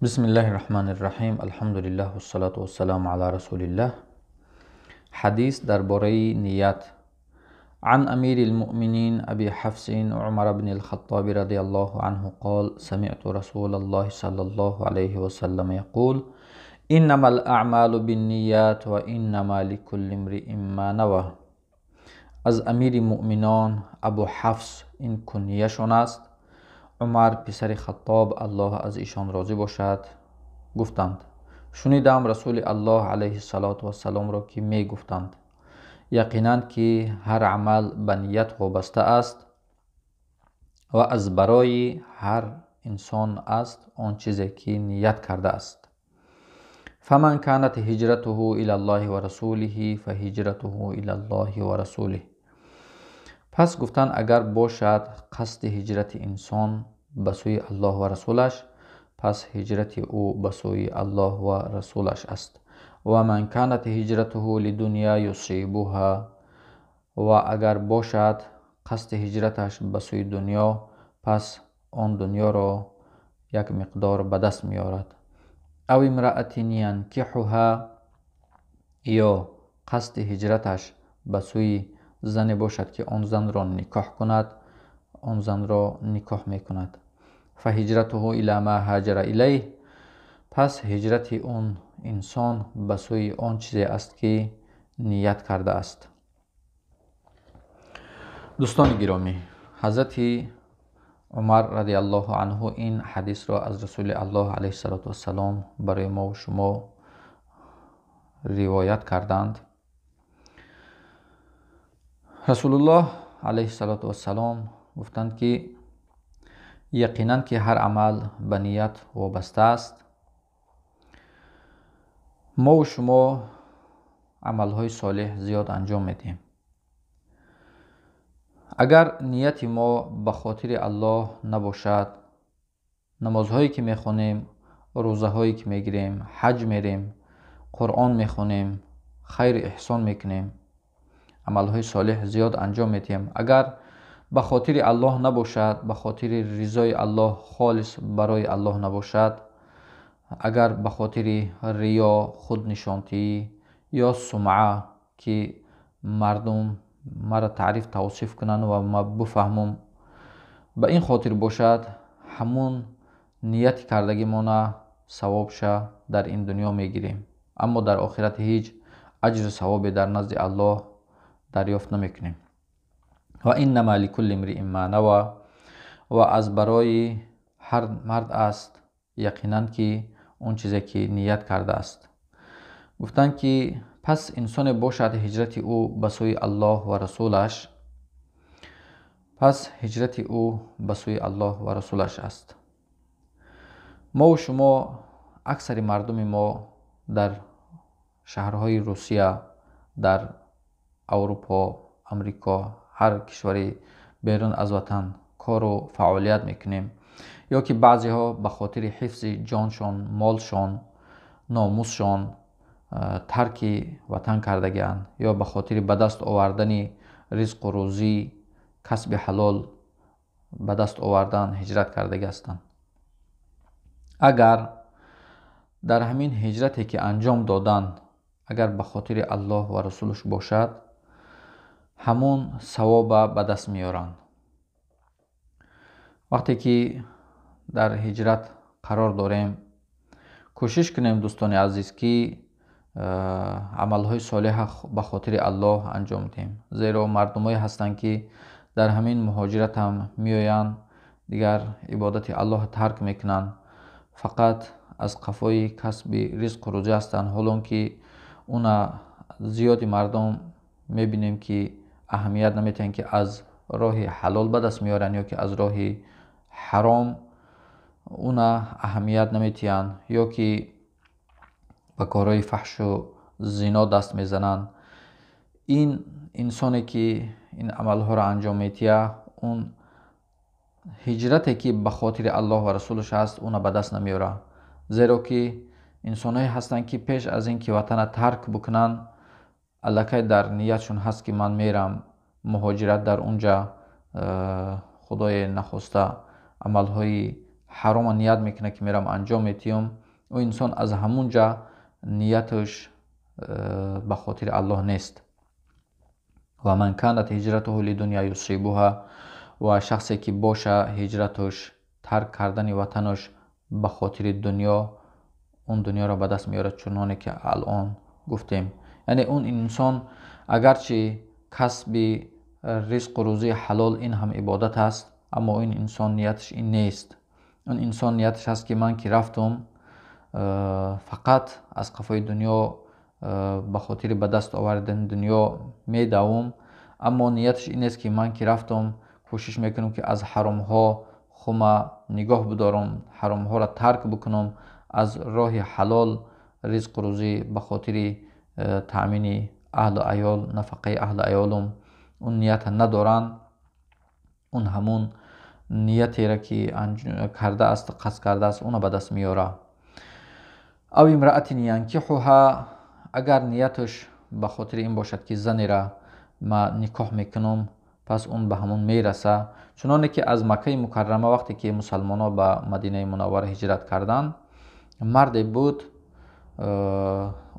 бисмиллаҳир-раҳманир-раҳим. Алҳамдулиллаҳ вассалату вассаламу ала расулиллаҳ. ҳадис дар бораи ният. عن أمير المؤمنين أبي حفص عمر بن الخطاب رضي الله عنه قال سمعت رسول الله صلى الله عليه وسلم يقول إنما الأعمال بالنيات وإنما لكل امرئ ما نوى. از امیر مؤمنان ابو حفص این کنیه‌شان است، عمر پسر خطاب الله از ایشان راضی باشد گفتند شنیدم رسول الله علیه السلام را که می گفتند یقیناً که هر عمل به نیت وابسته است و از برای هر انسان است آن چیزی که نیت کرده است. فمن كانت هجرته الى الله و رسوله فهجرته الى الله و رسوله. پس گفتند اگر باشد قصد هجرت انسان به سوی الله و رسولش، پس هجرت او به سوی الله و رسولش است. و من كانت هجرته لدنیا یصیبها، و اگر باشد قصد هجرتش به سوی دنیا، پس آن دنیا را یک مقدار به دست می‌آورد. او امرأة ینکحها، یا قصد هجرتش به سوی زنی باشد که آن زن را نکاح کند، آن زن را نکاح میکند. فهجرته الی ما هاجر الیه، پس هجرت اون انسان به سوی آن چیزی است که نیت کرده است. دوستان گرامی، حضرت عمر رضی الله عنه این حدیث را از رسول الله علیه السلام برای ما و شما روایت کردند. رسول الله علیه السلام گفتند که یقیناً که هر عمل به نیت وابسته است. ما و شما عملهای صالح زیاد انجام میدیم. اگر نیت ما به خاطر الله نباشد، نمازهایی که میخونیم، روزهایی که میگیریم، حج میریم، قرآن میخونیم، خیر احسان میکنیم، عملهای صالح زیاد انجام میدیم، اگر به خاطر الله نباشد، به خاطر رضای الله، خالص برای الله نباشد، اگر به خاطر ریا، خودنشانتی یا سمعه که مردم مرا تعریف توصیف کنند و ما بفهمم، به این خاطر باشد، همون نیت کردگی ما ثوابش در این دنیا میگیریم، اما در آخرت هیچ اجر ثواب در نزد الله دریافت نمیکنیم. و انما لکل امرئ ما نوى، و از برای هر مرد است یقینا که اون چیزی که نیت کرده است. گفتند که پس انسان باشد هجرت او به سوی الله و رسولش، پس هجرت او به سوی الله و رسولش است. ما و شما اکثر مردم ما در شهرهای روسیه، در اروپا، امریکا، هر کشوری بیرون از وطن کار و فعالیت میکنیم، یا که بعضی ها به خاطر حفظ جانشان، مالشان، ناموسشان ترک وطن کردگی‌اند، یا به خاطر به دست آوردن رزق و روزی، کسب حلال به دست آوردن هجرت کردگی هستند. اگر در همین هجرتی که انجام دادن اگر به خاطر الله و رسولش باشد، همون ثواب به دست میارند. وقتی که در هجرت قرار داریم، کوشش کنیم دوستان عزیز که عملهای صالح به خاطر الله انجام دهیم، زیرا مردمایی هستند که در همین مهاجرت هم میآیند، دیگر عبادت الله ترک میکنند، فقط از قفای کسب رزق و روزی هستند، حالان که اون زیادی مردم میبینیم که اهمیت نمیتن که از راه حلال به دست میارن یا که از راه حرام اون اهمیت نمیتین، یا که به کارهای فحش و زنا دست میزنن. این انسانی که این عملها را انجام میتیه، اون هجرتی که به خاطر الله و رسولش هست اون به دست نمیاره، زیرا که انسانایی هستند که پیش از این که وطن ترک بکنن الکی در نیتشون هست که من میرم مهاجرت، در اونجا خدای نخواسته عملهای حرام نیت میکنه که میرم انجام میتیم، او انسان از همونجا نیتش به خاطر الله نیست. و من کانت هجرته لدنیا یصیبها، و شخصی که باشه هجرتش ترک کردن وطنش به خاطر دنیا، اون دنیا را به دست میاره، چنانه که الان گفتیم. یعنی اون انسان اگرچه کسب رزق و روزی حلال این هم عبادت است، اما این انسان نیتش این نیست. اون انسان نیتش هست که من که رفتم فقط از قفای دنیا به خاطر به دست آوردن دنیا میدوم، اما نیتش این است که من که رفتم کوشش میکنم که از حرام ها خودم نگاه بدارم، حرام ها را ترک بکنم، از راه حلال رزق و روزی به خاطر تأمین اهل و عیال، نفقه اهل و عیالم اون نیت ندارن. اون همون نیتی را که کرده است، قصد کرده است، اون به دست میاره. او امرأة ینکحها، اگر نیتش به خاطر این باشد که زنی را ما نکاح میکنم، پس اون به همون میرسه. چنانه که از مکه مکرمه وقتی که مسلمان ها به مدینه منوره هجرت کردند، مردی بود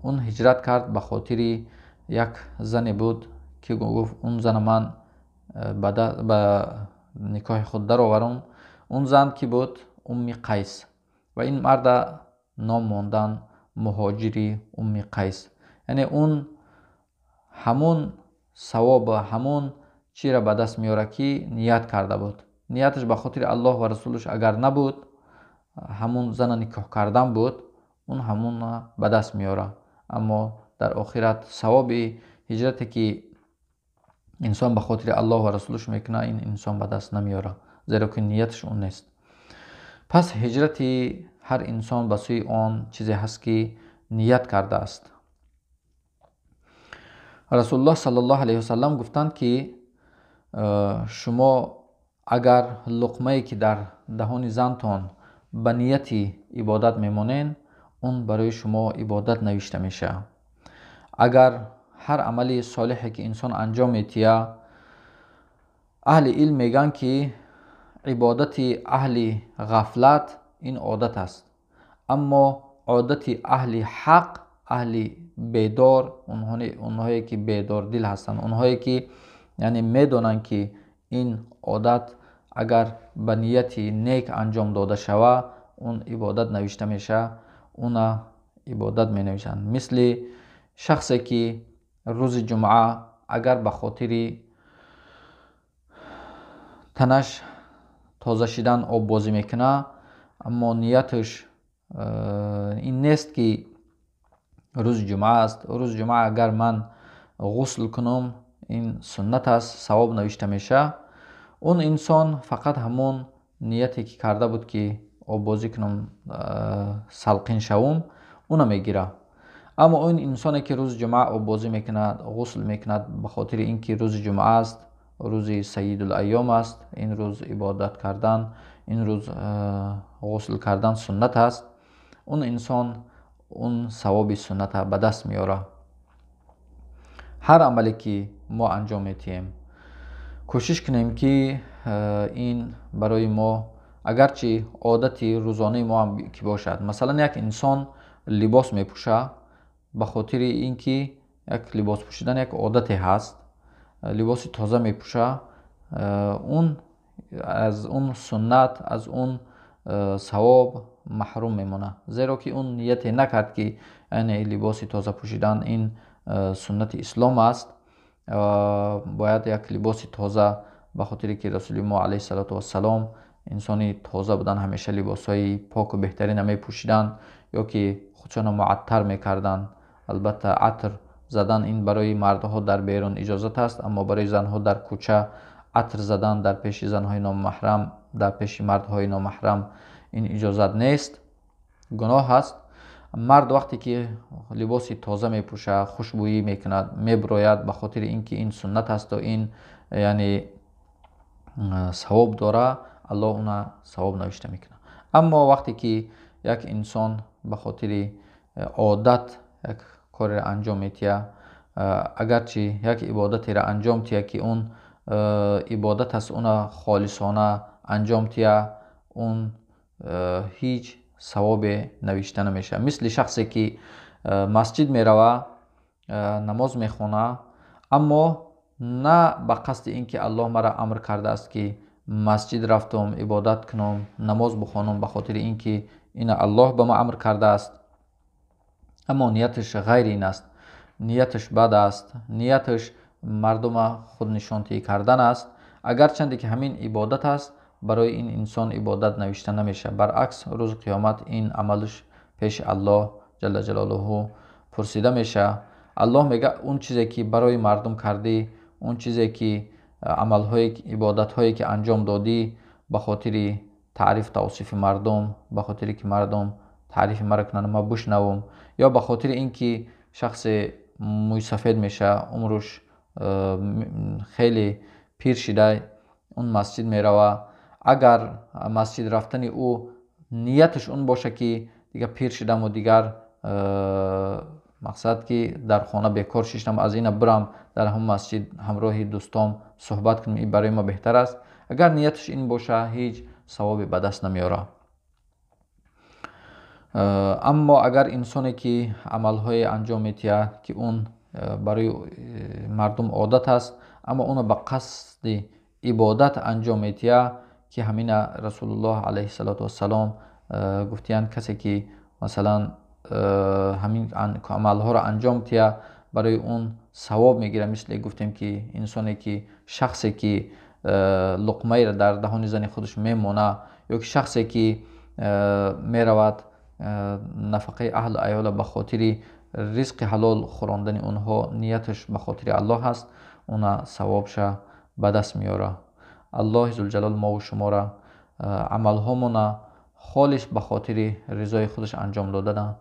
اون هجرت کرد به خاطر یک زنی بود که گفت اون زن من به نکاح خود در آورم. اون زن کی بود؟ قیس. و این مرد نام ماندن مهاجری قیس. یعنی اون همون ثواب و همون چی را به دست میاره که نیت کرده بود. نیتش به خاطر الله و رسولش اگر نبود، همون زن نکاح کردن بود، اون همون به دست میاره. اما در آخرت ثواب هجرتی که انسان به خاطر الله و رسولش میکنه، این انسان به دست نمیاره، زیرا که نیتش اون نیست. پس هجرتی هر انسان به سوی آن چیزی هست که نیت کرده است. رسول الله صلی الله علیه و سلم گفتند که شما اگر لقمه‌ای که در دهان زنتان به نیتی عبادت میمونین، اون برای شما عبادت نوشته میشه. اگر هر عملی صالحی که انسان انجام میتیه، اهل علم میگن که عبادت اهل غفلت این عادت است، اما عادت اهل حق، اهل بیدار، اونهایی که بیدار دل هستن، اونهایی که یعنی میدونن که این عادت اگر به نیت نیک انجام داده شوه، اون عبادت نوشته میشه، اون عبادت می نویسن. مثل شخصی که روز جمعه اگر به خاطر تنش تازه شدن آب بازی میکنه، اما نیتش این نیست که روز جمعه است. روز جمعه اگر من غسل کنم این سنت است، ثواب نوشته میشه. اون انسان فقط همون نیتی که کرده بود که آب بازی کنم سلقین شوم، اونو میگیره. اما اون انسانی که روز جمعه آب بازی میکند، غسل میکند، به خاطر اینکه روز جمعه است، روز سید الایام است، این روز عبادت کردن، این روز غسل کردن سنت است، اون انسان اون ثواب سنت به دست میاره. هر عملی که ما انجام میتیم کوشش کنیم که این برای ما اگرچه عادت روزانه ما هم که باشد. مثلا یک انسان لباس میپوشه به خاطر اینکه یک لباس پوشیدن یک عادت هست، لباس تازه میپوشه، اون از اون سنت، از اون ثواب محروم میمونه، زیرا که اون نیت نکرد که یعنی لباس تازه پوشیدن این سنت اسلام است. باید یک لباس تازه، به خاطر که رسول ما علیه السلام انسانی تازه بودن، همیشه لباس های پاک و بهترین نمی پوشیدن یا که خودشان معطر میکردن. البته عطر زدن این برای مردها در بیرون اجازت است، اما برای زنها در کوچه عطر زدن در پیش زنهای نامحرم، در پیش مردهای نامحرم این اجازت نیست، گناه است. مرد وقتی که لباس تازه میپوشه، خوشبویی میکند، میبروید، به خاطر اینکه این سنت است و این یعنی ثواب داره، الله اون ثواب نوشته میکنه. اما وقتی که یک انسان به خاطر عادت یک کاری را انجام میتیه، اگرچه یک عبادتی را انجام تیه که اون عبادت است، اون خالصانه انجام تیه، اون هیچ ثواب نوشته نمیشه. مثل شخصی که مسجد میروه، نماز میخونه، اما نه به قصد اینکه الله مرا امر کرده است که مسجد رفتم عبادت کنم، نماز بخوانم، به خاطر اینکه این الله به ما امر کرده است، اما نیتش غیر این است، نیتش بد است، نیتش مردم خود نشانتی کردن است. اگرچند که همین عبادت است، برای این انسان عبادت نوشته نمیشه. برعکس روز قیامت این عملش پیش الله جل جلاله پرسیده میشه. الله میگه اون چیزی که برای مردم کردی، اون چیزی که عملهای عبادتهایی که انجام دادی به خاطر تعریف توصیف مردم، به خاطر که مردم تعریف مرا کنن ما بشنوم، یا به خاطر اینکه شخص موی سفید میشه، عمرش خیلی پیر شده، اون مسجد میروه، اگر مسجد رفتن او نیتش اون باشه که دیگه پیر شدم و دیگر مقصد که در خانه بیکار شدم، از این برم در هم مسجد همراه دوستام صحبت کنم، این برای ما بهتر است، اگر نیتش این باشه هیچ ثوابی به دست نمیاره. اما اگر انسانی که عملهای انجام میتیه که اون برای مردم عادت است، اما اون به قصد عبادت انجام میتیه، که همین رسول الله علیه السلام گفتیان کسی که مثلا همین عملها را انجام تیه برای اون ثواب میگیره. مثل گفتیم که انسانی که شخصی که لقمه را در دهان زن خودش میمونه، یا که شخصی که میرود نفقه اهل عیال به خاطر رزق حلال خوراندن اونها، نیتش به خاطر الله هست، اون ثوابش به دست میاره. الله ذوالجلال ما و شما را عملهامون خالص به خاطر رضای خودش انجام دادن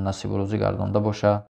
نصیب و روزی گردانده باشه.